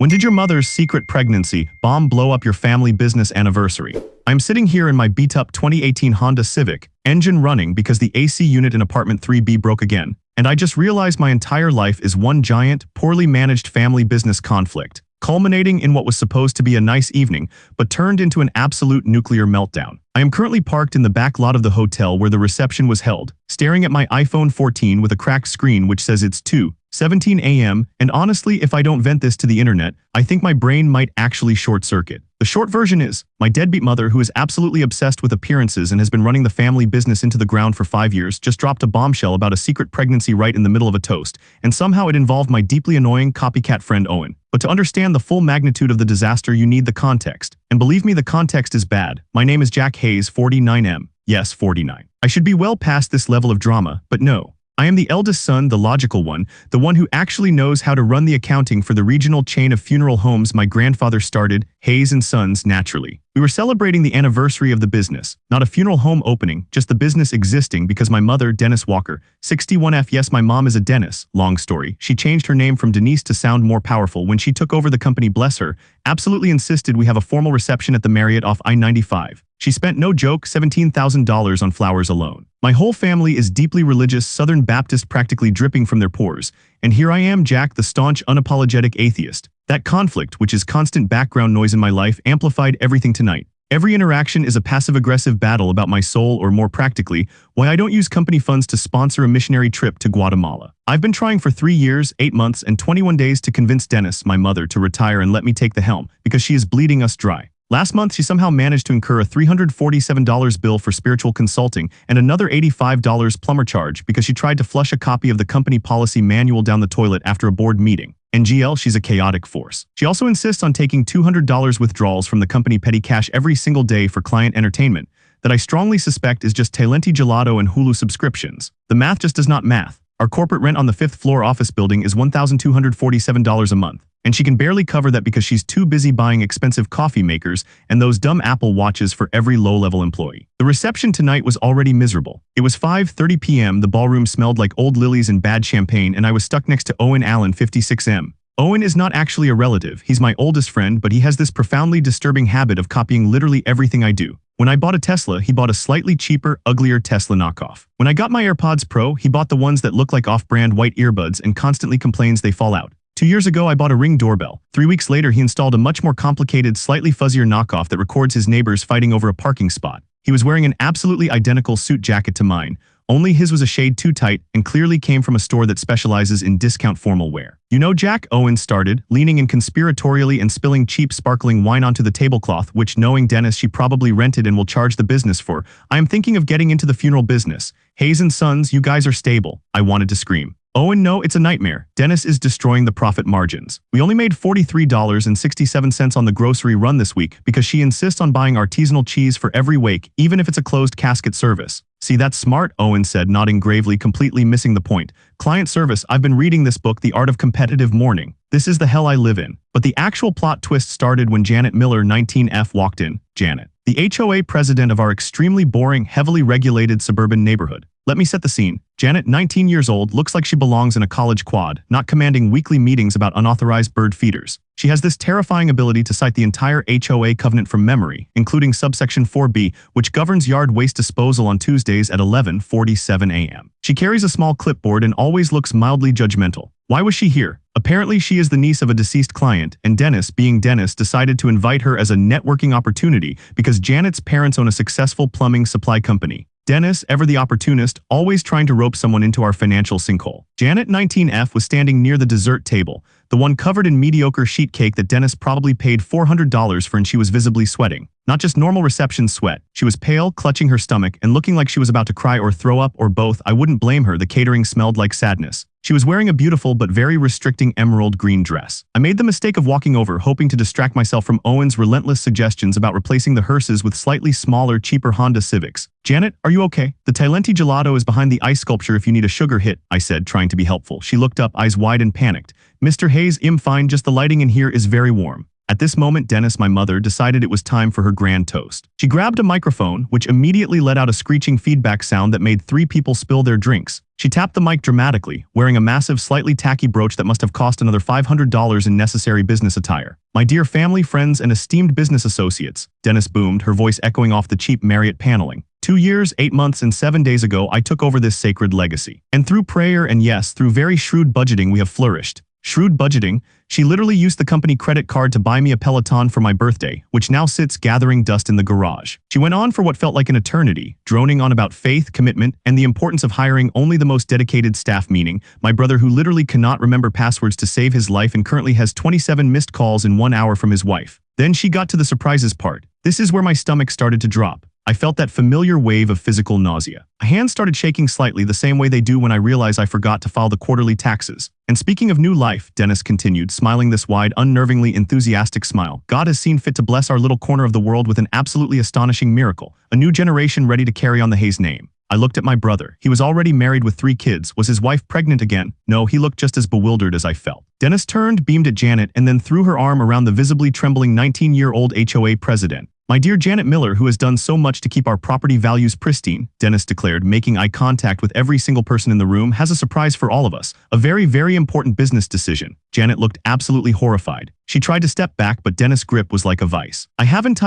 When did your mother's secret pregnancy bomb blow up your family business anniversary? I'm sitting here in my beat-up 2018 Honda Civic, engine running because the AC unit in apartment 3B broke again, and I just realized my entire life is one giant, poorly managed family business conflict, culminating in what was supposed to be a nice evening, but turned into an absolute nuclear meltdown. I am currently parked in the back lot of the hotel where the reception was held, staring at my iPhone 14 with a cracked screen which says it's 2:17 a.m., and honestly, if I don't vent this to the internet, I think my brain might actually short-circuit. The short version is, my deadbeat mother, who is absolutely obsessed with appearances and has been running the family business into the ground for 5 years, just dropped a bombshell about a secret pregnancy right in the middle of a toast, and somehow it involved my deeply annoying copycat friend Owen. But to understand the full magnitude of the disaster, you need the context. And believe me, the context is bad. My name is Jack Hayes, 49M. Yes, 49. I should be well past this level of drama, but no. I am the eldest son, the logical one, the one who actually knows how to run the accounting for the regional chain of funeral homes my grandfather started, Hayes & Sons, naturally. We were celebrating the anniversary of the business, not a funeral home opening, just the business existing because my mother, Dennis Walker, 61F, yes, my mom is a Dennis, long story. She changed her name from Denise to sound more powerful when she took over the company, bless her, absolutely insisted we have a formal reception at the Marriott off I-95. She spent, no joke, $17,000 on flowers alone. My whole family is deeply religious Southern Baptist, practically dripping from their pores, and here I am, Jack, the staunch, unapologetic atheist. That conflict, which is constant background noise in my life, amplified everything tonight. Every interaction is a passive-aggressive battle about my soul, or more practically, why I don't use company funds to sponsor a missionary trip to Guatemala. I've been trying for 3 years, 8 months, and 21 days to convince Dennis, my mother, to retire and let me take the helm, because she is bleeding us dry. Last month, she somehow managed to incur a $347 bill for spiritual consulting and another $85 plumber charge because she tried to flush a copy of the company policy manual down the toilet after a board meeting. And GL, she's a chaotic force. She also insists on taking $200 withdrawals from the company petty cash every single day for client entertainment that I strongly suspect is just Talenti Gelato and Hulu subscriptions. The math just does not math. Our corporate rent on the 5th floor office building is $1,247 a month. And she can barely cover that because she's too busy buying expensive coffee makers and those dumb Apple Watches for every low-level employee. The reception tonight was already miserable. It was 5:30 p.m., the ballroom smelled like old lilies and bad champagne, and I was stuck next to Owen Allen, 56M. Owen is not actually a relative, he's my oldest friend, but he has this profoundly disturbing habit of copying literally everything I do. When I bought a Tesla, he bought a slightly cheaper, uglier Tesla knockoff. When I got my AirPods Pro, he bought the ones that look like off-brand white earbuds and constantly complains they fall out. 2 years ago, I bought a Ring doorbell. 3 weeks later, he installed a much more complicated, slightly fuzzier knockoff that records his neighbors fighting over a parking spot. He was wearing an absolutely identical suit jacket to mine, only his was a shade too tight and clearly came from a store that specializes in discount formal wear. You know, Jack, Owen started, leaning in conspiratorially and spilling cheap sparkling wine onto the tablecloth, which, knowing Dennis, she probably rented and will charge the business for. I am thinking of getting into the funeral business. Hayes & Sons, you guys are stable. I wanted to scream. Owen, no, it's a nightmare. Dennis is destroying the profit margins. We only made $43.67 on the grocery run this week because she insists on buying artisanal cheese for every wake, even if it's a closed casket service. See, that's smart, Owen said, nodding gravely, completely missing the point. Client service, I've been reading this book, The Art of Competitive Mourning. This is the hell I live in. But the actual plot twist started when Janet Miller, 19F, walked in. Janet, the HOA president of our extremely boring, heavily regulated suburban neighborhood. Let me set the scene. Janet, 19 years old, looks like she belongs in a college quad, not commanding weekly meetings about unauthorized bird feeders. She has this terrifying ability to cite the entire HOA covenant from memory, including subsection 4B, which governs yard waste disposal on Tuesdays at 11:47 a.m. She carries a small clipboard and always looks mildly judgmental. Why was she here? Apparently she is the niece of a deceased client, and Dennis, being Dennis, decided to invite her as a networking opportunity because Janet's parents own a successful plumbing supply company. Dennis, ever the opportunist, always trying to rope someone into our financial sinkhole. Janet, 19F, was standing near the dessert table, the one covered in mediocre sheet cake that Dennis probably paid $400 for, and she was visibly sweating. Not just normal reception sweat. She was pale, clutching her stomach, and looking like she was about to cry or throw up or both. I wouldn't blame her, the catering smelled like sadness. She was wearing a beautiful but very restricting emerald green dress. I made the mistake of walking over, hoping to distract myself from Owen's relentless suggestions about replacing the hearses with slightly smaller, cheaper Honda Civics. Janet, are you okay? The Talenti Gelato is behind the ice sculpture if you need a sugar hit, I said, trying to be helpful. She looked up, eyes wide and panicked. Mr. Hayes, I'm fine, just the lighting in here is very warm. At this moment, Dennis, my mother, decided it was time for her grand toast. She grabbed a microphone, which immediately let out a screeching feedback sound that made 3 people spill their drinks. She tapped the mic dramatically, wearing a massive, slightly tacky brooch that must have cost another $500 in necessary business attire. "My dear family, friends, and esteemed business associates," Dennis boomed, her voice echoing off the cheap Marriott paneling. 2 years, 8 months, and 7 days ago, I took over this sacred legacy. And through prayer and yes, through very shrewd budgeting, we have flourished. Shrewd budgeting? She literally used the company credit card to buy me a Peloton for my birthday, which now sits gathering dust in the garage. She went on for what felt like an eternity, droning on about faith, commitment, and the importance of hiring only the most dedicated staff, meaning my brother, who literally cannot remember passwords to save his life and currently has 27 missed calls in 1 hour from his wife. Then she got to the surprises part. This is where my stomach started to drop. I felt that familiar wave of physical nausea. My hands started shaking slightly, the same way they do when I realize I forgot to file the quarterly taxes. And speaking of new life, Dennis continued, smiling this wide, unnervingly enthusiastic smile, God has seen fit to bless our little corner of the world with an absolutely astonishing miracle. A new generation ready to carry on the Hayes name. I looked at my brother. He was already married with 3 kids. Was his wife pregnant again? No, he looked just as bewildered as I felt. Dennis turned, beamed at Janet, and then threw her arm around the visibly trembling 19-year-old HOA president. My dear Janet Miller, who has done so much to keep our property values pristine, Dennis declared, making eye contact with every single person in the room, has a surprise for all of us. A very, very important business decision. Janet looked absolutely horrified. She tried to step back, but Dennis' grip was like a vice. I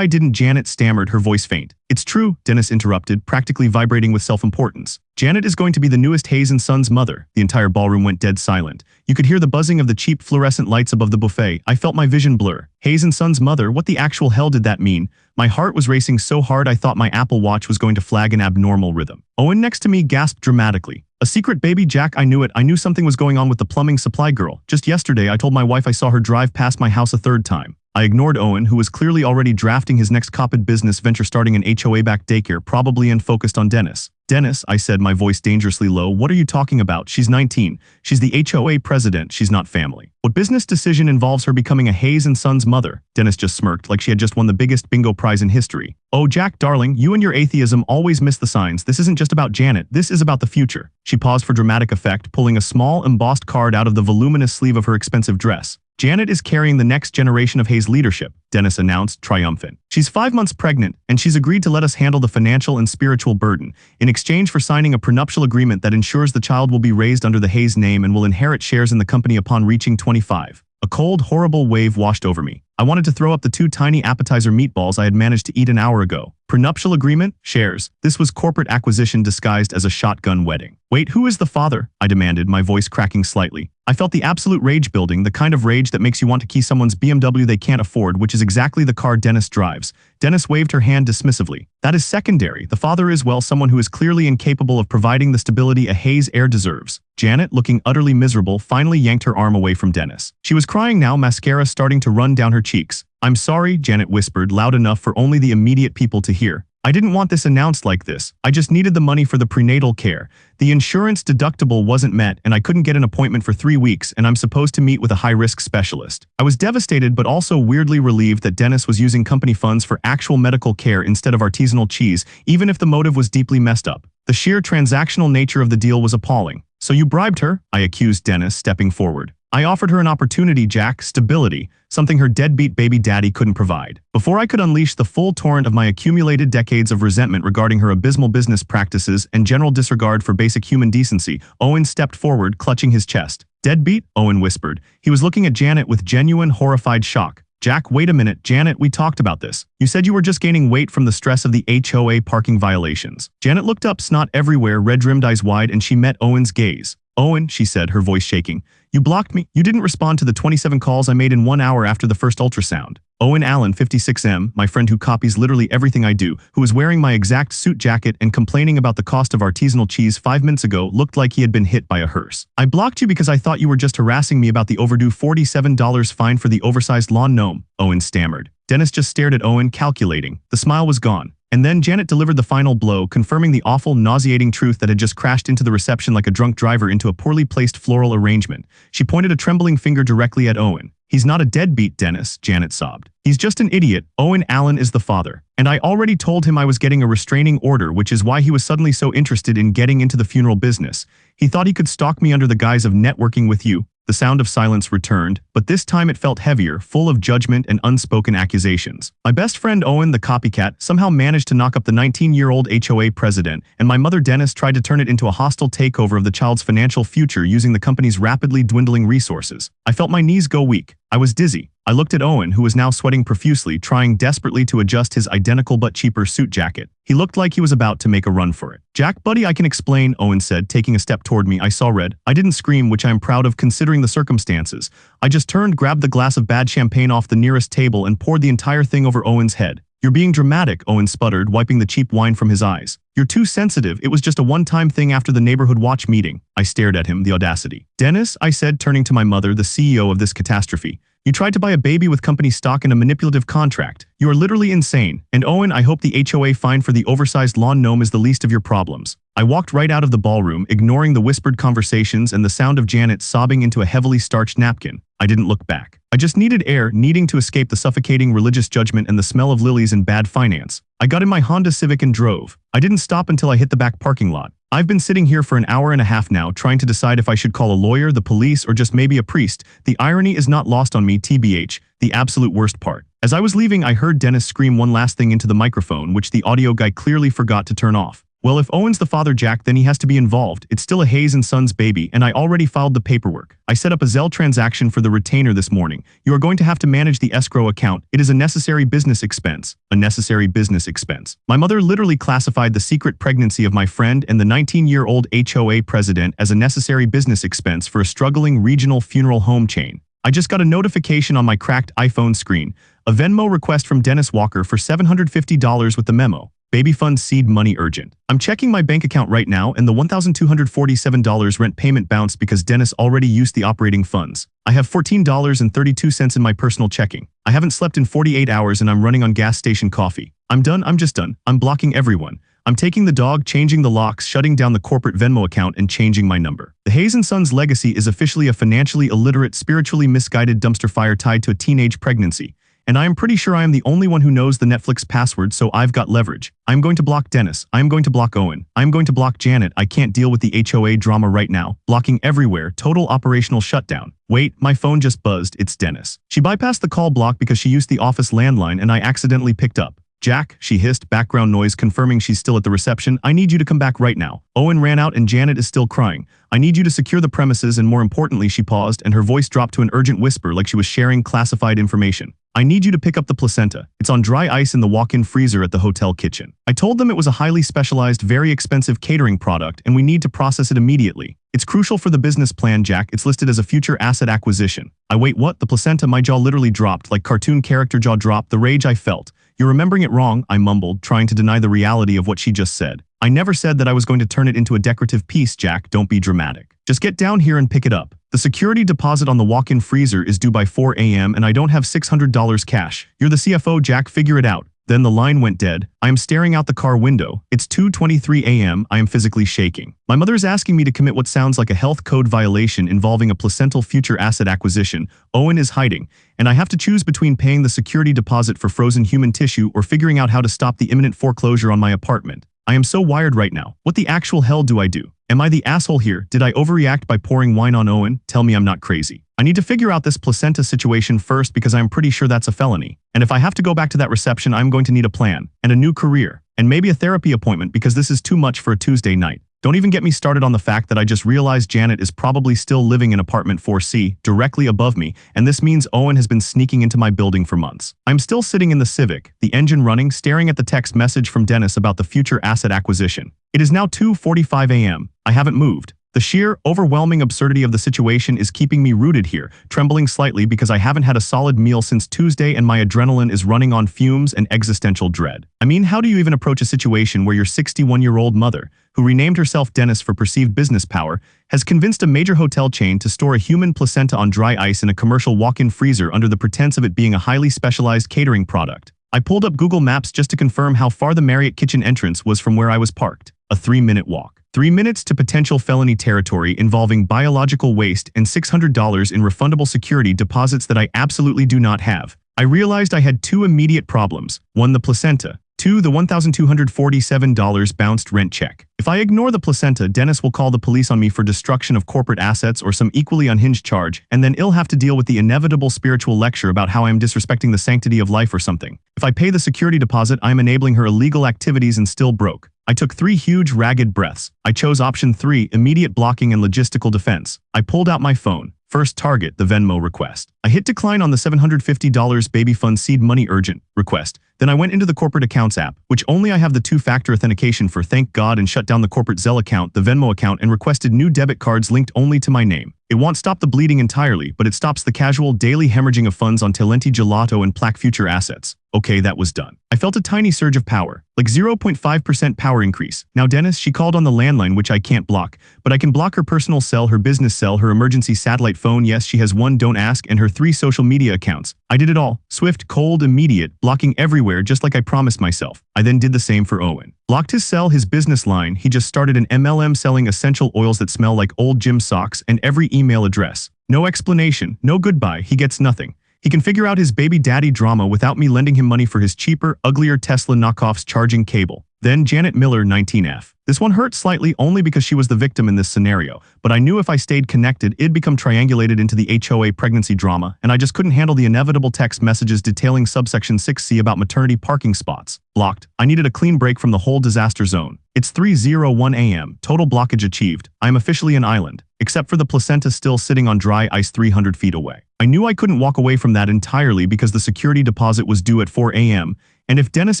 didn't, Janet stammered, her voice faint. It's true, Dennis interrupted, practically vibrating with self-importance. Janet is going to be the newest Hayes & Sons mother. The entire ballroom went dead silent. You could hear the buzzing of the cheap fluorescent lights above the buffet. I felt my vision blur. Hayes & Sons mother, what the actual hell did that mean? My heart was racing so hard I thought my Apple Watch was going to flag an abnormal rhythm. Owen next to me gasped dramatically. A secret, baby? Jack, I knew it. I knew something was going on with the plumbing supply girl. Just yesterday, I told my wife I saw her drive past my house a 3rd time. I ignored Owen, who was clearly already drafting his next copid business venture, starting an HOA-backed daycare, probably, and focused on Dennis. Dennis, I said, my voice dangerously low, what are you talking about? She's 19. She's the HOA president. She's not family. What business decision involves her becoming a Hayes & Sons mother? Dennis just smirked, like she had just won the biggest bingo prize in history. Oh, Jack, darling, you and your atheism always miss the signs. This isn't just about Janet. This is about the future. She paused for dramatic effect, pulling a small, embossed card out of the voluminous sleeve of her expensive dress. Janet is carrying the next generation of Hayes leadership, Dennis announced, triumphant. She's 5 months pregnant, and she's agreed to let us handle the financial and spiritual burden, in exchange for signing a prenuptial agreement that ensures the child will be raised under the Hayes name and will inherit shares in the company upon reaching 25. A cold, horrible wave washed over me. I wanted to throw up the 2 tiny appetizer meatballs I had managed to eat an hour ago. Prenuptial agreement? Shares. This was corporate acquisition disguised as a shotgun wedding. Wait, who is the father? I demanded, my voice cracking slightly. I felt the absolute rage building, the kind of rage that makes you want to key someone's BMW they can't afford, which is exactly the car Dennis drives. Dennis waved her hand dismissively. That is secondary. The father is, well, someone who is clearly incapable of providing the stability a Hayes heir deserves. Janet, looking utterly miserable, finally yanked her arm away from Dennis. She was crying now, mascara starting to run down her cheeks. I'm sorry, Janet whispered, loud enough for only the immediate people to hear. I didn't want this announced like this. I just needed the money for the prenatal care. The insurance deductible wasn't met, and I couldn't get an appointment for 3 weeks, and I'm supposed to meet with a high-risk specialist. I was devastated, but also weirdly relieved that Dennis was using company funds for actual medical care instead of artisanal cheese, even if the motive was deeply messed up. The sheer transactional nature of the deal was appalling. So you bribed her? I accused Dennis, stepping forward. I offered her an opportunity, Jack, stability, something her deadbeat baby daddy couldn't provide. Before I could unleash the full torrent of my accumulated decades of resentment regarding her abysmal business practices and general disregard for basic human decency, Owen stepped forward, clutching his chest. Deadbeat? Owen whispered. He was looking at Janet with genuine, horrified shock. Jack, wait a minute, Janet, we talked about this. You said you were just gaining weight from the stress of the HOA parking violations. Janet looked up, snot everywhere, red-rimmed eyes wide, and she met Owen's gaze. Owen, she said, her voice shaking. You blocked me. You didn't respond to the 27 calls I made in 1 hour after the first ultrasound. Owen Allen, 56M, my friend who copies literally everything I do, who was wearing my exact suit jacket and complaining about the cost of artisanal cheese 5 minutes ago, looked like he had been hit by a hearse. I blocked you because I thought you were just harassing me about the overdue $47 fine for the oversized lawn gnome, Owen stammered. Dennis just stared at Owen, calculating. The smile was gone. And then Janet delivered the final blow, confirming the awful, nauseating truth that had just crashed into the reception like a drunk driver into a poorly placed floral arrangement. She pointed a trembling finger directly at Owen. He's not a deadbeat, Dennis, Janet sobbed. He's just an idiot. Owen Allen is the father. And I already told him I was getting a restraining order, which is why he was suddenly so interested in getting into the funeral business. He thought he could stalk me under the guise of networking with you. The sound of silence returned, but this time it felt heavier, full of judgment and unspoken accusations. My best friend Owen, the copycat, somehow managed to knock up the 19-year-old HOA president, and my mother Dennis tried to turn it into a hostile takeover of the child's financial future using the company's rapidly dwindling resources. I felt my knees go weak. I was dizzy. I looked at Owen, who was now sweating profusely, trying desperately to adjust his identical but cheaper suit jacket. He looked like he was about to make a run for it. "Jack, buddy, I can explain," Owen said, taking a step toward me. I saw red. I didn't scream, which I am proud of considering the circumstances. I just turned, grabbed the glass of bad champagne off the nearest table, and poured the entire thing over Owen's head. "You're being dramatic," Owen sputtered, wiping the cheap wine from his eyes. "You're too sensitive. It was just a one-time thing after the neighborhood watch meeting." I stared at him, the audacity. "Dennis," I said, turning to my mother, the CEO of this catastrophe. "You tried to buy a baby with company stock and a manipulative contract. You are literally insane. And Owen, I hope the HOA fine for the oversized lawn gnome is the least of your problems." I walked right out of the ballroom, ignoring the whispered conversations and the sound of Janet sobbing into a heavily starched napkin. I didn't look back. I just needed air, needing to escape the suffocating religious judgment and the smell of lilies and bad finance. I got in my Honda Civic and drove. I didn't stop until I hit the back parking lot. I've been sitting here for an hour and a half now, trying to decide if I should call a lawyer, the police, or just maybe a priest. The irony is not lost on me, TBH, the absolute worst part. As I was leaving, I heard Dennis scream one last thing into the microphone, which the audio guy clearly forgot to turn off. "Well, if Owen's the father, Jack, then he has to be involved. It's still a Hayes & Sons baby, and I already filed the paperwork. I set up a Zelle transaction for the retainer this morning. You are going to have to manage the escrow account. It is a necessary business expense." A necessary business expense. My mother literally classified the secret pregnancy of my friend and the 19-year-old HOA president as a necessary business expense for a struggling regional funeral home chain. I just got a notification on my cracked iPhone screen. A Venmo request from Dennis Walker for $750 with the memo. "Baby fund seed money urgent." I'm checking my bank account right now, and the $1,247 rent payment bounced because Dennis already used the operating funds. I have $14.32 in my personal checking. I haven't slept in 48 hours and I'm running on gas station coffee. I'm done. I'm just done. I'm blocking everyone. I'm taking the dog, changing the locks, shutting down the corporate Venmo account, and changing my number. The Hayes & Sons legacy is officially a financially illiterate, spiritually misguided dumpster fire tied to a teenage pregnancy. And I am pretty sure I am the only one who knows the Netflix password, so I've got leverage. I'm going to block Dennis. I'm going to block Owen. I'm going to block Janet. I can't deal with the HOA drama right now. Blocking everywhere. Total operational shutdown. Wait, my phone just buzzed. It's Dennis. She bypassed the call block because she used the office landline and I accidentally picked up. "Jack," she hissed, background noise confirming she's still at the reception. "I need you to come back right now. Owen ran out and Janet is still crying. I need you to secure the premises, and more importantly," she paused and her voice dropped to an urgent whisper like she was sharing classified information. "I need you to pick up the placenta. It's on dry ice in the walk-in freezer at the hotel kitchen." I told them it was a highly specialized, very expensive catering product and we need to process it immediately. "It's crucial for the business plan, Jack. It's listed as a future asset acquisition." Wait, what? The placenta? My jaw literally dropped, like cartoon character jaw drop, the rage I felt. "You're remembering it wrong," I mumbled, trying to deny the reality of what she just said. "I never said that I was going to turn it into a decorative piece, Jack. Don't be dramatic. Just get down here and pick it up. The security deposit on the walk-in freezer is due by 4 a.m. and I don't have $600 cash. You're the CFO, Jack. Figure it out." Then the line went dead. I am staring out the car window. It's 2:23 a.m. I am physically shaking. My mother is asking me to commit what sounds like a health code violation involving a placental future asset acquisition. Owen is hiding, and I have to choose between paying the security deposit for frozen human tissue or figuring out how to stop the imminent foreclosure on my apartment. I am so wired right now. What the actual hell do I do? Am I the asshole here? Did I overreact by pouring wine on Owen? Tell me I'm not crazy. I need to figure out this placenta situation first because I'm pretty sure that's a felony. And if I have to go back to that reception, I'm going to need a plan, and a new career, and maybe a therapy appointment because this is too much for a Tuesday night. Don't even get me started on the fact that I just realized Janet is probably still living in apartment 4C, directly above me, and this means Owen has been sneaking into my building for months. I'm still sitting in the Civic, the engine running, staring at the text message from Dennis about the future asset acquisition. It is now 2:45 a.m. I haven't moved. The sheer, overwhelming absurdity of the situation is keeping me rooted here, trembling slightly because I haven't had a solid meal since Tuesday and my adrenaline is running on fumes and existential dread. I mean, how do you even approach a situation where your 61-year-old mother, who renamed herself Dennis for perceived business power, has convinced a major hotel chain to store a human placenta on dry ice in a commercial walk-in freezer under the pretense of it being a highly specialized catering product? I pulled up Google Maps just to confirm how far the Marriott kitchen entrance was from where I was parked. A 3-minute walk. 3 minutes to potential felony territory involving biological waste and $600 in refundable security deposits that I absolutely do not have. I realized I had two immediate problems. 1, the placenta. 2. The $1,247 bounced rent check. If I ignore the placenta, Dennis will call the police on me for destruction of corporate assets or some equally unhinged charge, and then I'll have to deal with the inevitable spiritual lecture about how I am disrespecting the sanctity of life or something. If I pay the security deposit, I am enabling her illegal activities and still broke. I took 3 huge, ragged breaths. I chose option 3, immediate blocking and logistical defense. I pulled out my phone. First target, the Venmo request. I hit decline on the $750 baby fund seed money urgent request. Then I went into the corporate accounts app, which only I have the 2-factor authentication for, thank God, and shut down the corporate Zelle account, the Venmo account, and requested new debit cards linked only to my name. It won't stop the bleeding entirely, but it stops the casual daily hemorrhaging of funds on Talenti Gelato and Plaque Future assets. Okay, that was done. I felt a tiny surge of power, like 0.5% power increase. Now Dennis, she called on the landline, which I can't block, but I can block her personal cell, her business cell, her emergency satellite phone, yes, she has one, don't ask, and her 3 social media accounts. I did it all. Swift, cold, immediate, blocking everywhere just like I promised myself. I then did the same for Owen. Blocked his cell, his business line, he just started an MLM selling essential oils that smell like old gym socks, and every email address. No explanation, no goodbye, he gets nothing. He can figure out his baby daddy drama without me lending him money for his cheaper, uglier Tesla knockoff's charging cable. Then Janet Miller, 19F. This one hurt slightly only because she was the victim in this scenario, but I knew if I stayed connected, it'd become triangulated into the HOA pregnancy drama, and I just couldn't handle the inevitable text messages detailing subsection 6C about maternity parking spots. Blocked. I needed a clean break from the whole disaster zone. It's 3:01 a.m. Total blockage achieved. I am officially an island, except for the placenta still sitting on dry ice 300 feet away. I knew I couldn't walk away from that entirely because the security deposit was due at 4 a.m., and if Dennis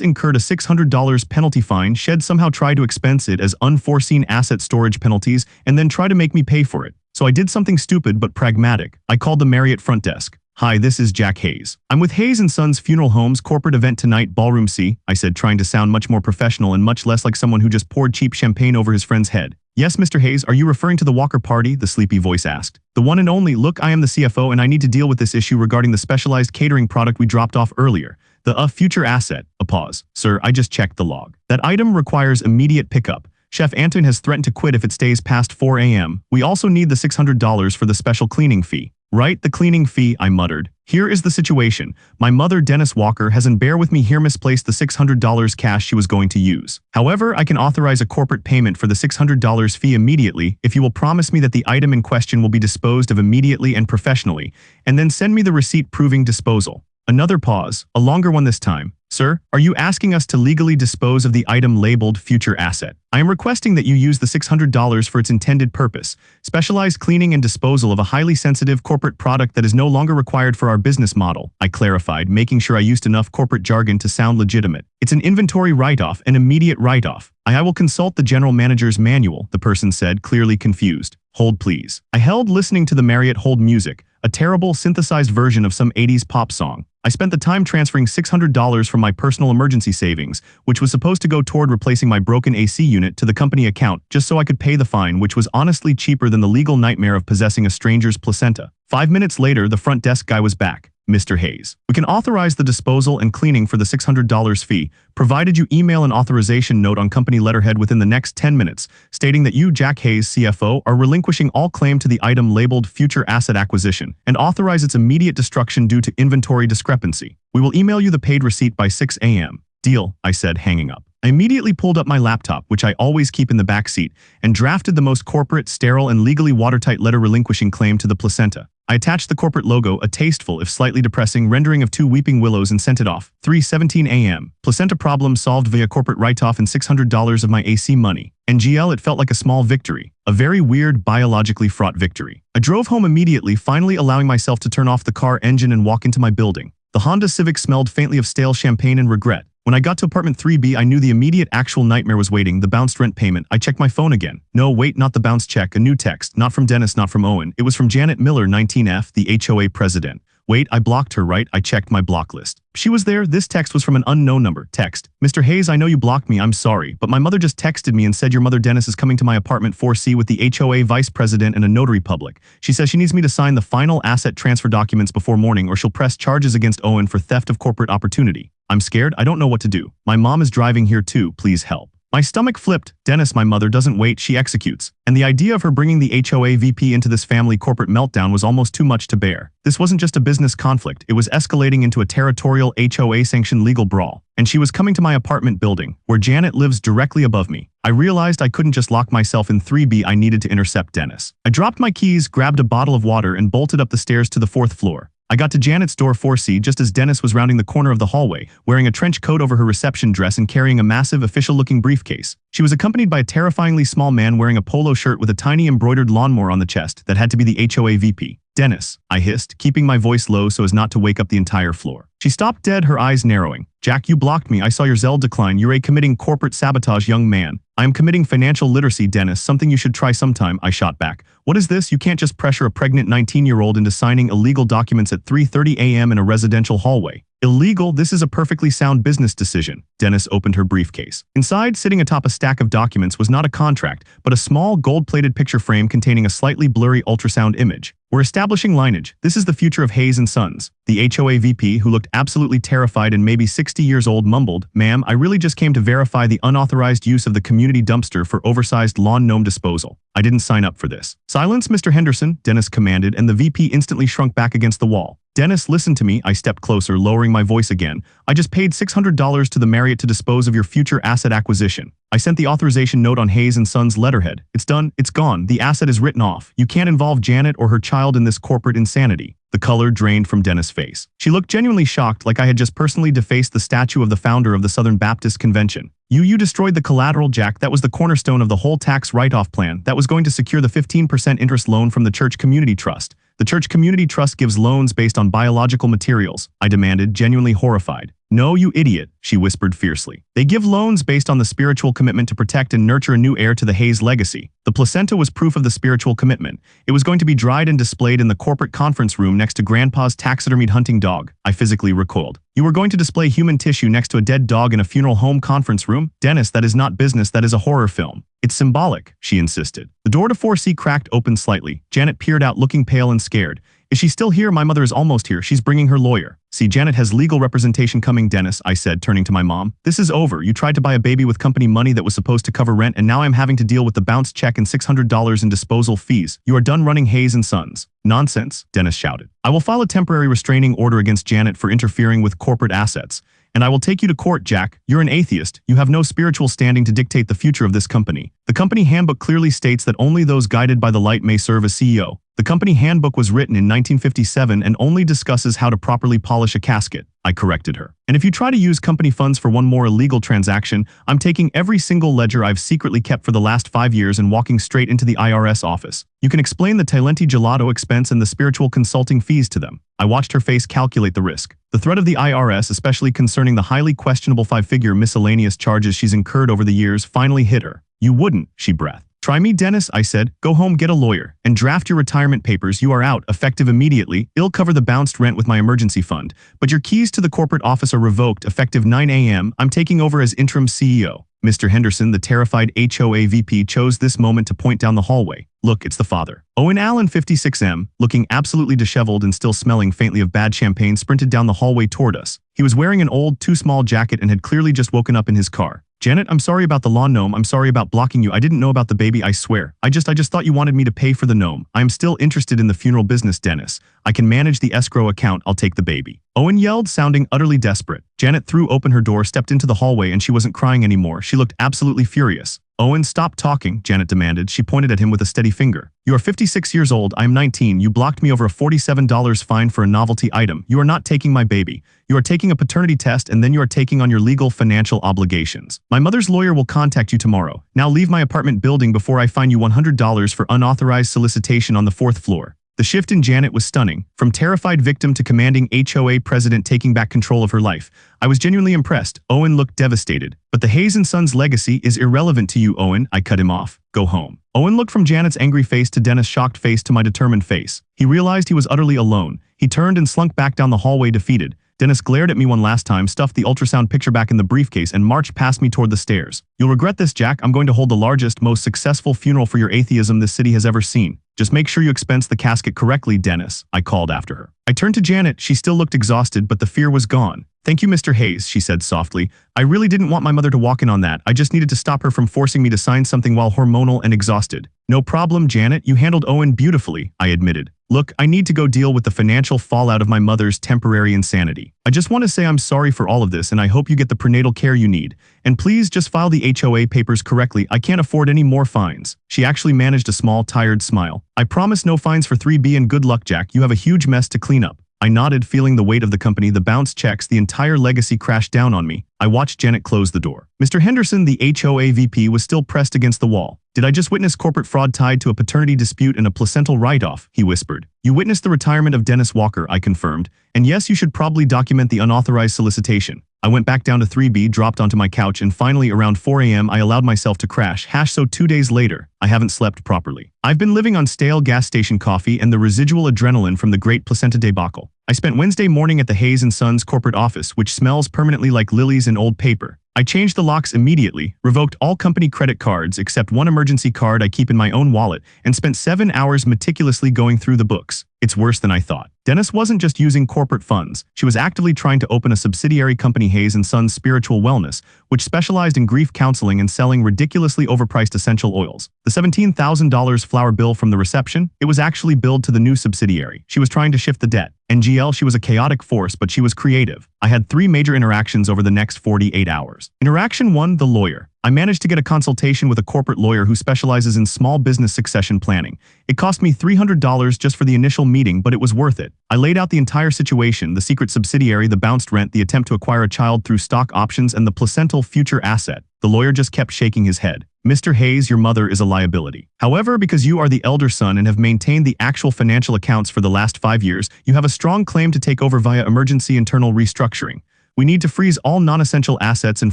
incurred a $600 penalty fine, she'd somehow try to expense it as unforeseen asset storage penalties and then try to make me pay for it. So I did something stupid but pragmatic. I called the Marriott front desk. Hi, this is Jack Hayes. I'm with Hayes & Sons Funeral Home's corporate event tonight, Ballroom C, I said, trying to sound much more professional and much less like someone who just poured cheap champagne over his friend's head. Yes, Mr. Hayes, are you referring to the Walker party? The sleepy voice asked. The one and only. Look, I am the CFO and I need to deal with this issue regarding the specialized catering product we dropped off earlier. The future asset. A pause. Sir, I just checked the log. That item requires immediate pickup. Chef Anton has threatened to quit if it stays past 4 a.m. We also need the $600 for the special cleaning fee. Right, the cleaning fee, I muttered. Here is the situation. My mother, Dennis Walker, has and bear with me here misplaced the $600 cash she was going to use. However, I can authorize a corporate payment for the $600 fee immediately if you will promise me that the item in question will be disposed of immediately and professionally, and then send me the receipt proving disposal. Another pause, a longer one this time. Sir, are you asking us to legally dispose of the item labeled future asset? I am requesting that you use the $600 for its intended purpose, specialized cleaning and disposal of a highly sensitive corporate product that is no longer required for our business model, I clarified, making sure I used enough corporate jargon to sound legitimate. It's an inventory write-off, an immediate write-off. I will consult the general manager's manual, the person said, clearly confused. Hold please. I held listening to the Marriott hold music, a terrible synthesized version of some 80s pop song. I spent the time transferring $600 from my personal emergency savings, which was supposed to go toward replacing my broken AC unit, to the company account just so I could pay the fine, which was honestly cheaper than the legal nightmare of possessing a stranger's placenta. 5 minutes later, the front desk guy was back. Mr. Hayes, we can authorize the disposal and cleaning for the $600 fee, provided you email an authorization note on company letterhead within the next 10 minutes, stating that you, Jack Hayes, CFO, are relinquishing all claim to the item labeled future asset acquisition and authorize its immediate destruction due to inventory discrepancy. We will email you the paid receipt by 6 a.m. Deal, I said, hanging up. I immediately pulled up my laptop, which I always keep in the back seat, and drafted the most corporate, sterile, and legally watertight letter relinquishing claim to the placenta. I attached the corporate logo, a tasteful, if slightly depressing, rendering of 2 weeping willows, and sent it off. 3:17 a.m. Placenta problem solved via corporate write-off and $600 of my AC money. NGL, it felt like a small victory. A very weird, biologically fraught victory. I drove home immediately, finally allowing myself to turn off the car engine and walk into my building. The Honda Civic smelled faintly of stale champagne and regret. When I got to apartment 3B, I knew the immediate actual nightmare was waiting, the bounced rent payment. I checked my phone again. No, wait, not the bounce check, a new text, not from Dennis, not from Owen. It was from Janet Miller, 19F, the HOA president. Wait, I blocked her, right? I checked my block list. She was there. This text was from an unknown number. Text. Mr. Hayes, I know you blocked me. I'm sorry, but my mother just texted me and said your mother Dennis is coming to my apartment 4C with the HOA vice president and a notary public. She says she needs me to sign the final asset transfer documents before morning or she'll press charges against Owen for theft of corporate opportunity. I'm scared. I don't know what to do. My mom is driving here too. Please help. My stomach flipped. Dennis, my mother doesn't wait, she executes. And the idea of her bringing the HOA VP into this family corporate meltdown was almost too much to bear. This wasn't just a business conflict, it was escalating into a territorial HOA-sanctioned legal brawl. And she was coming to my apartment building, where Janet lives directly above me. I realized I couldn't just lock myself in 3B, I needed to intercept Dennis. I dropped my keys, grabbed a bottle of water, and bolted up the stairs to the 4th floor. I got to Janet's door 4C just as Dennis was rounding the corner of the hallway, wearing a trench coat over her reception dress and carrying a massive, official-looking briefcase. She was accompanied by a terrifyingly small man wearing a polo shirt with a tiny embroidered lawnmower on the chest that had to be the HOA VP. Dennis, I hissed, keeping my voice low so as not to wake up the entire floor. She stopped dead, her eyes narrowing. Jack, you blocked me. I saw your Zelle decline. You're a committing corporate sabotage, young man. I am committing financial literacy, Dennis, something you should try sometime, I shot back. What is this? You can't just pressure a pregnant 19-year-old into signing illegal documents at 3:30 a.m. in a residential hallway. Illegal? This is a perfectly sound business decision. Dennis opened her briefcase. Inside, sitting atop a stack of documents, was not a contract, but a small gold-plated picture frame containing a slightly blurry ultrasound image. We're establishing lineage. This is the future of Hayes & Sons. The HOA VP, who looked absolutely terrified and maybe 60 years old, mumbled, "Ma'am, I really just came to verify the unauthorized use of the community dumpster for oversized lawn gnome disposal. I didn't sign up for this." "Silence, Mr. Henderson," Dennis commanded, and the VP instantly shrunk back against the wall. "Dennis, listen to me." I stepped closer, lowering my voice again. "I just paid $600 to the Marriott to dispose of your future asset acquisition. I sent the authorization note on Hayes & Sons letterhead. It's done. It's gone. The asset is written off. You can't involve Janet or her child in this corporate insanity." The color drained from Dennis' face. She looked genuinely shocked, like I had just personally defaced the statue of the founder of the Southern Baptist Convention. You destroyed the collateral, Jack. That was the cornerstone of the whole tax write-off plan that was going to secure the 15% interest loan from the Church Community Trust. The Church Community Trust gives loans based on biological materials, I demanded, genuinely horrified. "No, you idiot," she whispered fiercely. "They give loans based on the spiritual commitment to protect and nurture a new heir to the Hayes legacy. The placenta was proof of the spiritual commitment. It was going to be dried and displayed in the corporate conference room next to Grandpa's taxidermied hunting dog." I physically recoiled. "You were going to display human tissue next to a dead dog in a funeral home conference room? Dennis, that is not business, that is a horror film." "It's symbolic," she insisted. The door to 4C cracked open slightly. Janet peered out, looking pale and scared. "Is she still here? My mother is almost here. She's bringing her lawyer." "See, Janet has legal representation coming, Dennis," I said, turning to my mom. "This is over. You tried to buy a baby with company money that was supposed to cover rent, and now I'm having to deal with the bounce check and $600 in disposal fees. You are done running Hayes & Sons." "Nonsense," Dennis shouted. "I will file a temporary restraining order against Janet for interfering with corporate assets. And I will take you to court, Jack. You're an atheist. You have no spiritual standing to dictate the future of this company. The company handbook clearly states that only those guided by the light may serve as CEO. The company handbook was written in 1957 and only discusses how to properly polish a casket." I corrected her. "And if you try to use company funds for one more illegal transaction, I'm taking every single ledger I've secretly kept for the last 5 years and walking straight into the IRS office. You can explain the Talenti Gelato expense and the spiritual consulting fees to them." I watched her face calculate the risk. The threat of the IRS, especially concerning the highly questionable 5-figure miscellaneous charges she's incurred over the years, finally hit her. "You wouldn't," she breathed. "Try me, Dennis," I said. "Go home, get a lawyer, and draft your retirement papers. You are out, effective immediately. I'll cover the bounced rent with my emergency fund. But your keys to the corporate office are revoked, effective 9 a.m. I'm taking over as interim CEO." Mr. Henderson, the terrified HOA VP, chose this moment to point down the hallway. "Look, it's the father." Owen Allen, 56M, looking absolutely disheveled and still smelling faintly of bad champagne, sprinted down the hallway toward us. He was wearing an old, too small jacket and had clearly just woken up in his car. "Janet, I'm sorry about the lawn gnome. I'm sorry about blocking you. I didn't know about the baby, I swear. I just thought you wanted me to pay for the gnome. I am still interested in the funeral business, Dennis. I can manage the escrow account. I'll take the baby." Owen yelled, sounding utterly desperate. Janet threw open her door, stepped into the hallway, and she wasn't crying anymore. She looked absolutely furious. "Owen, stop talking," Janet demanded. She pointed at him with a steady finger. "You are 56 years old. I am 19. You blocked me over a $47 fine for a novelty item. You are not taking my baby. You are taking a paternity test, and then you are taking on your legal financial obligations. My mother's lawyer will contact you tomorrow. Now leave my apartment building before I fine you $100 for unauthorized solicitation on the 4th floor." The shift in Janet was stunning. From terrified victim to commanding HOA president taking back control of her life. I was genuinely impressed. Owen looked devastated. "But the Hayes & Sons legacy is irrelevant to you, Owen," I cut him off. "Go home." Owen looked from Janet's angry face to Dennis' shocked face to my determined face. He realized he was utterly alone. He turned and slunk back down the hallway defeated. Dennis glared at me one last time, stuffed the ultrasound picture back in the briefcase, and marched past me toward the stairs. You'll regret this, Jack. I'm going to hold the largest, most successful funeral for your atheism this city has ever seen. Just make sure you expense the casket correctly, Dennis, I called after her. I turned to Janet. She still looked exhausted, but the fear was gone. Thank you, Mr. Hayes, she said softly. I really didn't want my mother to walk in on that. I just needed to stop her from forcing me to sign something while hormonal and exhausted. No problem, Janet. You handled Owen beautifully, I admitted. Look, I need to go deal with the financial fallout of my mother's temporary insanity. I just want to say I'm sorry for all of this, and I hope you get the prenatal care you need. And please just file the HOA papers correctly. I can't afford any more fines. She actually managed a small, tired smile. I promise no fines for 3B, and good luck, Jack. You have a huge mess to clean up. I nodded, feeling the weight of the company, the bounced checks, the entire legacy crashed down on me. I watched Janet close the door. Mr. Henderson, the HOA VP, was still pressed against the wall. Did I just witness corporate fraud tied to a paternity dispute and a placental write-off? He whispered. You witnessed the retirement of Dennis Walker, I confirmed. And yes, you should probably document the unauthorized solicitation. I went back down to 3B, dropped onto my couch, and finally around 4 a.m. I allowed myself to crash. So 2 days later, I haven't slept properly. I've been living on stale gas station coffee and the residual adrenaline from the great placenta debacle. I spent Wednesday morning at the Hayes & Sons corporate office, which smells permanently like lilies and old paper. I changed the locks immediately, revoked all company credit cards except one emergency card I keep in my own wallet, and spent 7 hours meticulously going through the books. It's worse than I thought. Dennis wasn't just using corporate funds. She was actively trying to open a subsidiary company, Hayes & Sons Spiritual Wellness, which specialized in grief counseling and selling ridiculously overpriced essential oils. The $17,000 flower bill from the reception, it was actually billed to the new subsidiary. She was trying to shift the debt. NGL, she was a chaotic force, but she was creative. I had 3 major interactions over the next 48 hours. Interaction 1, the lawyer. I managed to get a consultation with a corporate lawyer who specializes in small business succession planning. It cost me $300 just for the initial meeting, but it was worth it. I laid out the entire situation, the secret subsidiary, the bounced rent, the attempt to acquire a child through stock options, and the placental future asset. The lawyer just kept shaking his head. Mr. Hayes, your mother is a liability. However, because you are the elder son and have maintained the actual financial accounts for the last 5 years, you have a strong claim to take over via emergency internal restructuring. We need to freeze all non-essential assets and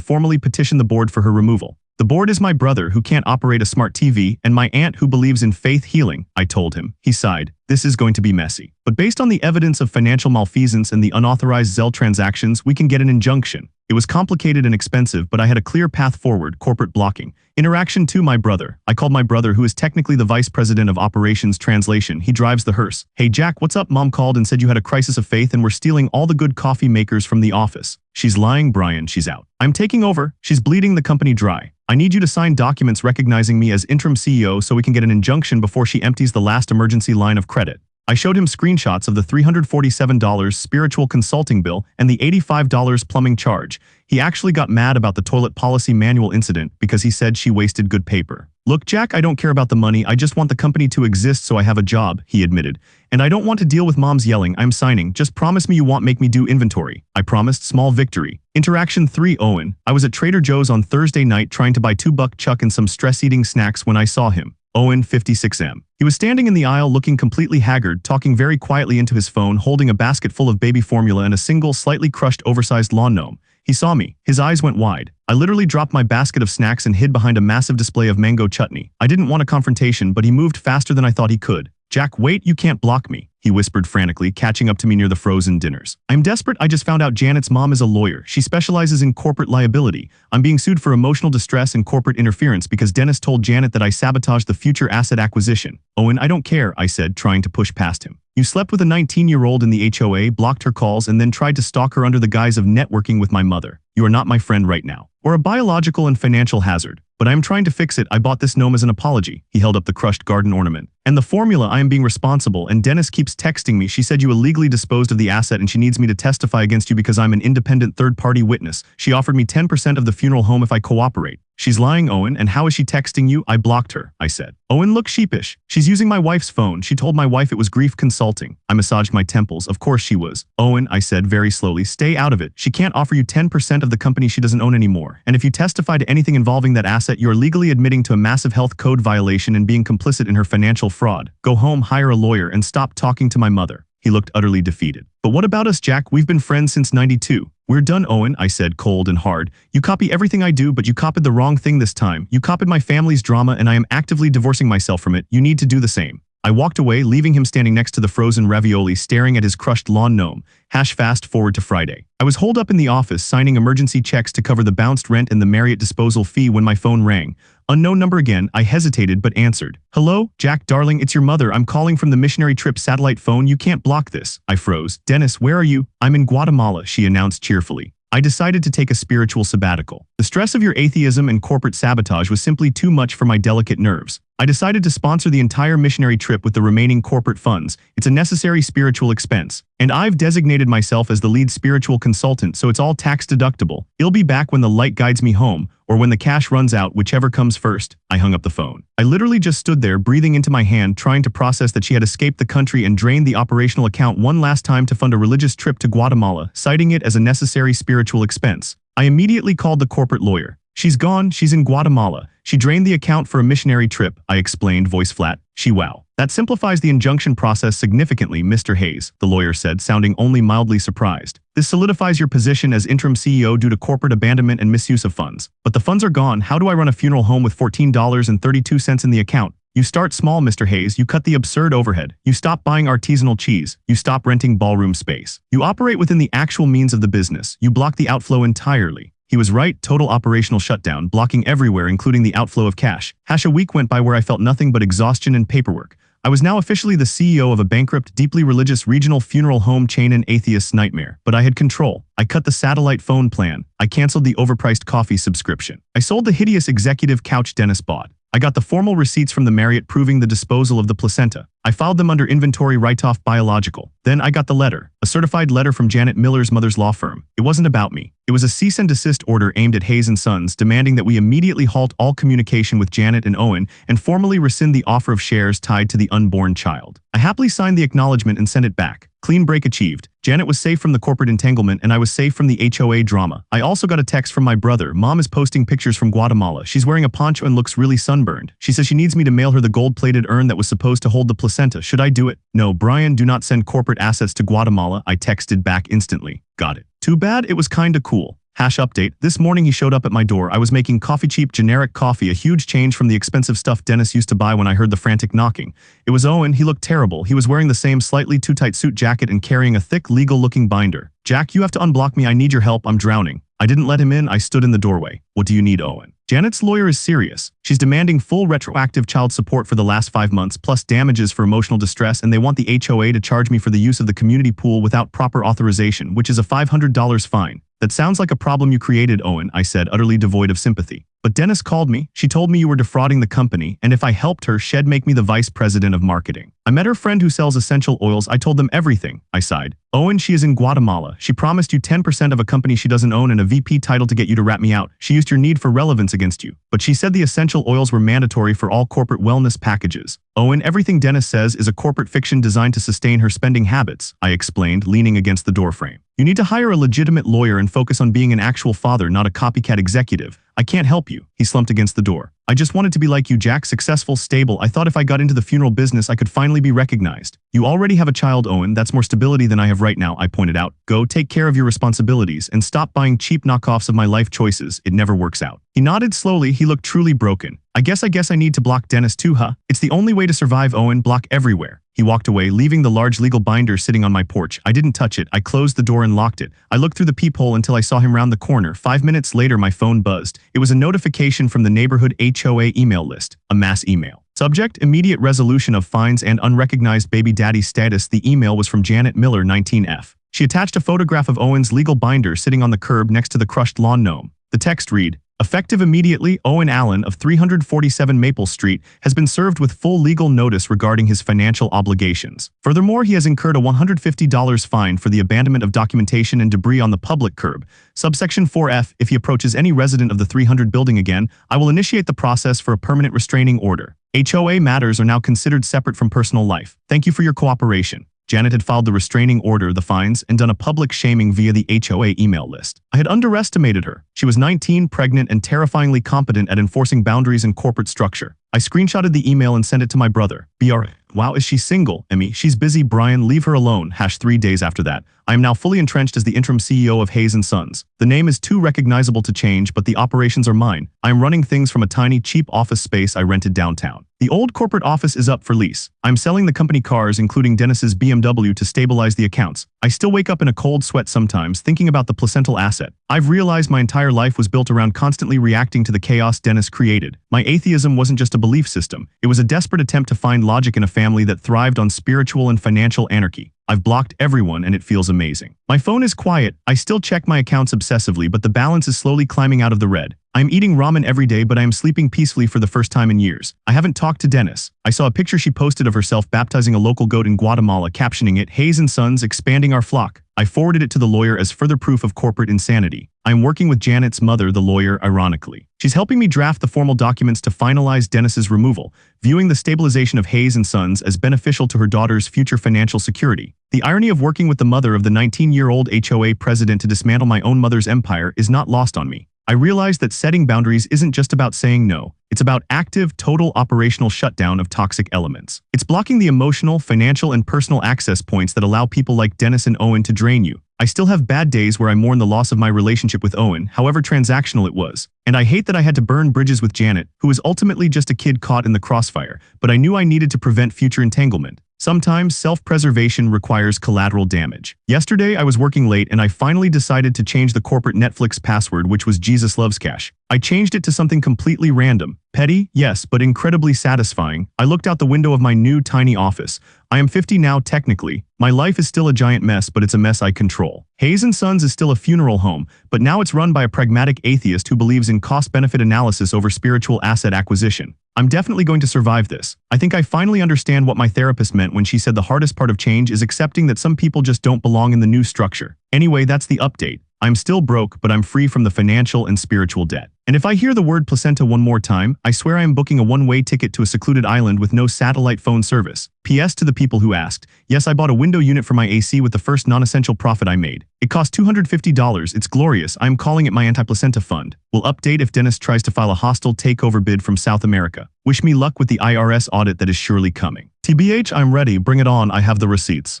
formally petition the board for her removal. The board is my brother who can't operate a smart TV and my aunt who believes in faith healing, I told him. He sighed. This is going to be messy. But based on the evidence of financial malfeasance and the unauthorized Zelle transactions, we can get an injunction. It was complicated and expensive, but I had a clear path forward, corporate blocking. Interaction 2, my brother. I called my brother, who is technically the vice president of operations translation. He drives the hearse. Hey Jack, what's up? Mom called and said you had a crisis of faith and were stealing all the good coffee makers from the office. She's lying, Brian. She's out. I'm taking over. She's bleeding the company dry. I need you to sign documents recognizing me as interim CEO so we can get an injunction before she empties the last emergency line of credit. I showed him screenshots of the $347 spiritual consulting bill and the $85 plumbing charge. He actually got mad about the toilet policy manual incident because he said she wasted good paper. Look, Jack, I don't care about the money. I just want the company to exist so I have a job, he admitted. And I don't want to deal with mom's yelling. I'm signing. Just promise me you won't make me do inventory. I promised. Small victory. Interaction 3, Owen. I was at Trader Joe's on Thursday night trying to buy $2 chuck and some stress-eating snacks when I saw him. Owen, 56M. He was standing in the aisle looking completely haggard, talking very quietly into his phone, holding a basket full of baby formula and a single, slightly crushed, oversized lawn gnome. He saw me. His eyes went wide. I literally dropped my basket of snacks and hid behind a massive display of mango chutney. I didn't want a confrontation, but he moved faster than I thought he could. Jack, wait, you can't block me, he whispered frantically, catching up to me near the frozen dinners. I'm desperate. I just found out Janet's mom is a lawyer. She specializes in corporate liability. I'm being sued for emotional distress and corporate interference because Dennis told Janet that I sabotaged the future asset acquisition. Owen, I don't care, I said, trying to push past him. You slept with a 19-year-old in the HOA, blocked her calls, and then tried to stalk her under the guise of networking with my mother. You are not my friend right now, or a biological and financial hazard. But I am trying to fix it. I bought this gnome as an apology. He held up the crushed garden ornament. And the formula, I am being responsible, and Dennis keeps texting me. She said you illegally disposed of the asset and she needs me to testify against you because I'm an independent third-party witness. She offered me 10% of the funeral home if I cooperate. She's lying, Owen, and how is she texting you? I blocked her, I said. Owen looked sheepish. She's using my wife's phone. She told my wife it was grief consulting. I massaged my temples. Of course she was. Owen, I said very slowly, stay out of it. She can't offer you 10% of the company she doesn't own anymore. And if you testify to anything involving that asset, you're legally admitting to a massive health code violation and being complicit in her financial fraud. Go home, hire a lawyer, and stop talking to my mother. He looked utterly defeated. But what about us, Jack? We've been friends since '92. We're done, Owen, I said, cold and hard. You copy everything I do, but you copied the wrong thing this time. You copied my family's drama, and I am actively divorcing myself from it. You need to do the same. I walked away, leaving him standing next to the frozen ravioli staring at his crushed lawn gnome. Fast forward to Friday. I was holed up in the office signing emergency checks to cover the bounced rent and the Marriott disposal fee when my phone rang. Unknown number again. I hesitated but answered. "Hello, Jack darling, it's your mother. I'm calling from the missionary trip satellite phone. You can't block this." I froze. "Dennis, where are you?" "I'm in Guatemala," she announced cheerfully. I decided to take a spiritual sabbatical. The stress of your atheism and corporate sabotage was simply too much for my delicate nerves. I decided to sponsor the entire missionary trip with the remaining corporate funds. It's a necessary spiritual expense. And I've designated myself as the lead spiritual consultant, so it's all tax deductible. I'll be back when the light guides me home, or when the cash runs out, whichever comes first. I hung up the phone. I literally just stood there, breathing into my hand, trying to process that she had escaped the country and drained the operational account one last time to fund a religious trip to Guatemala, citing it as a necessary spiritual expense. I immediately called the corporate lawyer. "She's gone, she's in Guatemala. She drained the account for a missionary trip," I explained, voice flat. Wow. "That simplifies the injunction process significantly, Mr. Hayes," the lawyer said, sounding only mildly surprised. "This solidifies your position as interim CEO due to corporate abandonment and misuse of funds. But the funds are gone. How do I run a funeral home with $14.32 in the account?" "You start small, Mr. Hayes. You cut the absurd overhead. You stop buying artisanal cheese. You stop renting ballroom space. You operate within the actual means of the business. You block the outflow entirely." He was right. Total operational shutdown, blocking everywhere, including the outflow of cash. A week went by where I felt nothing but exhaustion and paperwork. I was now officially the CEO of a bankrupt, deeply religious regional funeral home chain, and atheist's nightmare. But I had control. I cut the satellite phone plan. I canceled the overpriced coffee subscription. I sold the hideous executive couch Dennis bought. I got the formal receipts from the Marriott proving the disposal of the placenta. I filed them under inventory write-off biological. Then I got the letter, a certified letter from Janet Miller's mother's law firm. It wasn't about me. It was a cease and desist order aimed at Hayes & Sons, demanding that we immediately halt all communication with Janet and Owen and formally rescind the offer of shares tied to the unborn child. I happily signed the acknowledgement and sent it back. Clean break achieved. Janet was safe from the corporate entanglement, and I was safe from the HOA drama. I also got a text from my brother. "Mom is posting pictures from Guatemala. She's wearing a poncho and looks really sunburned. She says she needs me to mail her the gold-plated urn that was supposed to hold the placenta. Should I do it?" "No, Brian, do not send corporate assets to Guatemala," I texted back instantly. "Got it." "Too bad, it was kinda cool." Update. This morning he showed up at my door. I was making coffee, cheap generic coffee, a huge change from the expensive stuff Dennis used to buy when I heard the frantic knocking. It was Owen. He looked terrible. He was wearing the same slightly too tight suit jacket and carrying a thick, legal-looking binder. "Jack, you have to unblock me. I need your help. I'm drowning." I didn't let him in. I stood in the doorway. "What do you need, Owen?" "Janet's lawyer is serious. She's demanding full retroactive child support for the last 5 months, plus damages for emotional distress, and they want the HOA to charge me for the use of the community pool without proper authorization, which is a $500 fine." "That sounds like a problem you created, Owen," I said, utterly devoid of sympathy. "But Dennis called me. She told me you were defrauding the company, and if I helped her, she'd make me the vice president of marketing. I met her friend who sells essential oils. I told them everything." I sighed. "Owen, she is in Guatemala. She promised you 10% of a company she doesn't own and a VP title to get you to rat me out. She used your need for relevance against you. But she said the essential oils were mandatory for all corporate wellness packages." "Owen, everything Dennis says is a corporate fiction designed to sustain her spending habits," I explained, leaning against the doorframe. "You need to hire a legitimate lawyer and focus on being an actual father, not a copycat executive. I can't help you." He slumped against the door. "I just wanted to be like you, Jack, successful, stable. I thought if I got into the funeral business, I could finally be recognized." "You already have a child, Owen. That's more stability than I have right now," I pointed out. "Go take care of your responsibilities and stop buying cheap knockoffs of my life choices. It never works out." He nodded slowly. He looked truly broken. I guess I need to block Dennis too, huh? It's the only way to survive, Owen. Block everywhere." He walked away, leaving the large legal binder sitting on my porch. I didn't touch it. I closed the door and locked it. I looked through the peephole until I saw him round the corner. 5 minutes later, my phone buzzed. It was a notification from the neighborhood HOA email list. A mass email. Subject: immediate resolution of fines and unrecognized baby daddy status. The email was from Janet Miller, 19F. She attached a photograph of Owen's legal binder sitting on the curb next to the crushed lawn gnome. The text read, "Effective immediately, Owen Allen of 347 Maple Street has been served with full legal notice regarding his financial obligations. Furthermore, he has incurred a $150 fine for the abandonment of documentation and debris on the public curb. Subsection 4F, if he approaches any resident of the 300 building again, I will initiate the process for a permanent restraining order. HOA matters are now considered separate from personal life. Thank you for your cooperation." Janet had filed the restraining order, the fines, and done a public shaming via the HOA email list. I had underestimated her. She was 19, pregnant, and terrifyingly competent at enforcing boundaries in corporate structure. I screenshotted the email and sent it to my brother. "BR. Wow, is she single? Emmy, she's busy. Brian, leave her alone." 3 days after that, I am now fully entrenched as the interim CEO of Hayes & Sons. The name is too recognizable to change, but the operations are mine. I am running things from a tiny, cheap office space I rented downtown. The old corporate office is up for lease. I'm selling the company cars, including Dennis's BMW, to stabilize the accounts. I still wake up in a cold sweat sometimes, thinking about the placental asset. I've realized my entire life was built around constantly reacting to the chaos Dennis created. My atheism wasn't just a belief system. It was a desperate attempt to find logic in a family that thrived on spiritual and financial anarchy. I've blocked everyone and it feels amazing. My phone is quiet. I still check my accounts obsessively, but the balance is slowly climbing out of the red. I'm eating ramen every day, but I am sleeping peacefully for the first time in years. I haven't talked to Dennis. I saw a picture she posted of herself baptizing a local goat in Guatemala, captioning it, "Hayes & Sons expanding our flock." I forwarded it to the lawyer as further proof of corporate insanity. I'm working with Janet's mother, the lawyer, ironically. She's helping me draft the formal documents to finalize Dennis's removal, viewing the stabilization of Hayes & Sons as beneficial to her daughter's future financial security. The irony of working with the mother of the 19-year-old HOA president to dismantle my own mother's empire is not lost on me. I realized that setting boundaries isn't just about saying no. It's about active, total operational shutdown of toxic elements. It's blocking the emotional, financial, and personal access points that allow people like Dennis and Owen to drain you. I still have bad days where I mourn the loss of my relationship with Owen, however transactional it was. And I hate that I had to burn bridges with Janet, who was ultimately just a kid caught in the crossfire, but I knew I needed to prevent future entanglement. Sometimes self-preservation requires collateral damage. Yesterday, I was working late and I finally decided to change the corporate Netflix password, which was Jesus Loves Cash. I changed it to something completely random. Petty, yes, but incredibly satisfying. I looked out the window of my new tiny office. I am 50 now technically. My life is still a giant mess, but it's a mess I control. Hayes & Sons is still a funeral home, but now it's run by a pragmatic atheist who believes in cost-benefit analysis over spiritual asset acquisition. I'm definitely going to survive this. I think I finally understand what my therapist meant when she said the hardest part of change is accepting that some people just don't belong in the new structure. Anyway, that's the update. I'm still broke, but I'm free from the financial and spiritual debt. And if I hear the word placenta one more time, I swear I am booking a one-way ticket to a secluded island with no satellite phone service. P.S. to the people who asked, yes, I bought a window unit for my AC with the first non-essential profit I made. It cost $250. It's glorious. I'm calling it my anti-placenta fund. We'll update if Dennis tries to file a hostile takeover bid from South America. Wish me luck with the IRS audit that is surely coming. TBH, I'm ready. Bring it on. I have the receipts.